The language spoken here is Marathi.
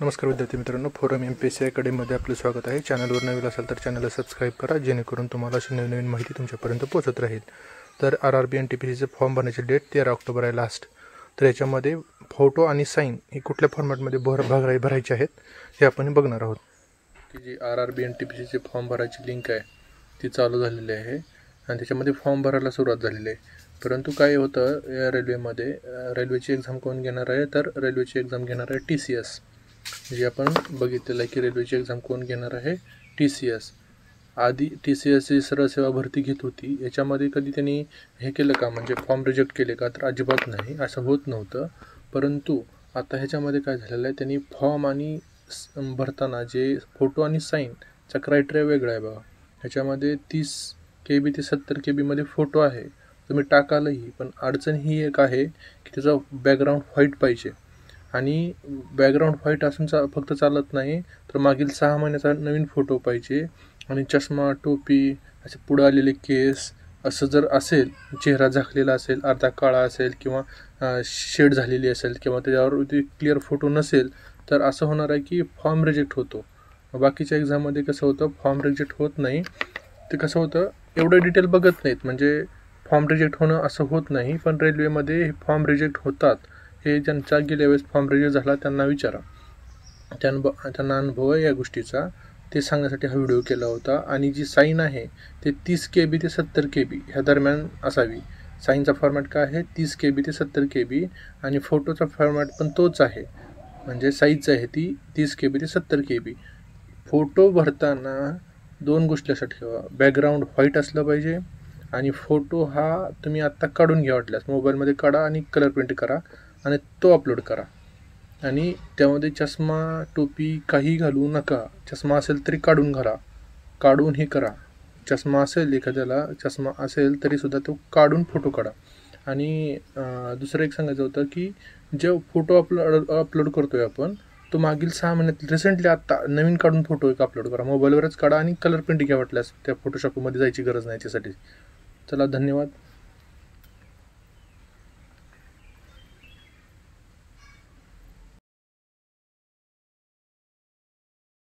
नमस्कार विद्यार्थी मित्रांनो, फोरम MPSC अकॅडमीमध्ये आपले स्वागत आहे। चॅनलवर नवीन असाल तर चॅनलला सबस्क्राईब करा, जेणेकरून तुम्हाला अशी नवीन माहिती तुमच्यापर्यंत पोहोचत राहील। तर RRB NTPCचे फॉर्म भरण्याची डेट 13 ऑक्टोबर आहे लास्ट। तर याच्यामध्ये फोटो आणि साईन हे कुठल्या फॉर्मॅटमध्ये भरायचे आहेत हे आपण बघणार आहोत। की जी RRB NTPCचे फॉर्म भरायची लिंक आहे ती चालू झालेली आहे आणि त्याच्यामध्ये फॉर्म भरायला सुरुवात झालेली आहे। परंतु काय होतं, या रेल्वेमध्ये रेल्वेची एक्झाम कोण घेणार आहे, तर रेल्वेची एक्झाम घेणार आहे TCS। जे आपण बघितलेलं आहे की रेल्वेची एक्झाम कोण घेणार आहे, TCS। आधी TCS ही सरळ सेवा भरती घेत होती, याच्यामध्ये कधी त्यांनी हे केलं का, म्हणजे फॉर्म रिजेक्ट केले का, तर अजिबात नाही, असं होत नव्हतं। परंतु आता ह्याच्यामध्ये काय झालेलं आहे, त्यांनी फॉर्म आणि भरताना जे फोटो आणि साईनचा क्रायटेरिया वेगळा आहे बघा। ह्याच्यामध्ये 30 KB ते 70 KB मध्ये फोटो आहे, तुम्ही टाकालही, पण अडचण ही एक आहे की त्याचा बॅकग्राऊंड व्हाईट पाहिजे आणि बॅकग्राऊंड व्हाईट असून फक्त चालत नाही, तर मागील 6 महिन्याचा नवीन फोटो पाहिजे आणि चष्मा, टोपी, असे पुढे आलेले केस असं जर असेल, चेहरा झाकलेला असेल, अर्धा काळा असेल किंवा शेड झालेली असेल किंवा त्याच्यावरती क्लिअर फोटो नसेल, तर असं होणार आहे की फॉर्म रिजेक्ट होतो। बाकीच्या एक्झाममध्ये कसं होतं, फॉर्म रिजेक्ट होत नाही, ते कसं होतं एवढं डिटेल बघत नाहीत, म्हणजे फॉर्म रिजेक्ट होणं असं होत नाही। पण रेल्वेमध्ये हे फॉर्म रिजेक्ट होतात, हे ज्यांचा गेल्या वेळेस फॉर्म रिजेक्ट झाला त्यांना विचारा, त्यांना अनुभव आहे या गोष्टीचा, ते सांगण्यासाठी हा व्हिडिओ केला होता। आणि जी साईन आहे ते 30 KB ते 70 KB ह्या दरम्यान असावी। साईनचा फॉर्मॅट काय आहे, 30 KB ते 70 KB, आणि फोटोचा फॉर्मॅट पण तोच आहे, म्हणजे साईज आहे ती 30 KB ते 70 KB। फोटो भरताना 2 गोष्टी लक्षात ठेवा, बॅकग्राऊंड व्हाईट असलं पाहिजे आणि फोटो हा तुम्ही आत्ता काढून घ्या, वाटल्यास मोबाईलमध्ये काढा आणि कलर प्रिंट करा आणि तो अपलोड करा। आणि त्यामध्ये चष्मा, टोपी काही घालू नका, चष्मा असेल तरी काढून घाला, काढून हे करा। चष्मा असेल, एखाद्याला चष्मा असेल तरीसुद्धा तो काढून फोटो काढा। आणि दुसरं एक सांगायचं होतं की जे फोटो अपलोड करतोय आपण, तो मागील 6 महिन्यात रिसेंटली आत्ता नवीन काढून फोटो एक अपलोड करा, मोबाईलवरच काढा आणि कलर प्रिंट घ्या, वाटल्यास त्या फोटोशॉपमध्ये जायची गरज नाही त्यासाठी। चला, धन्यवाद।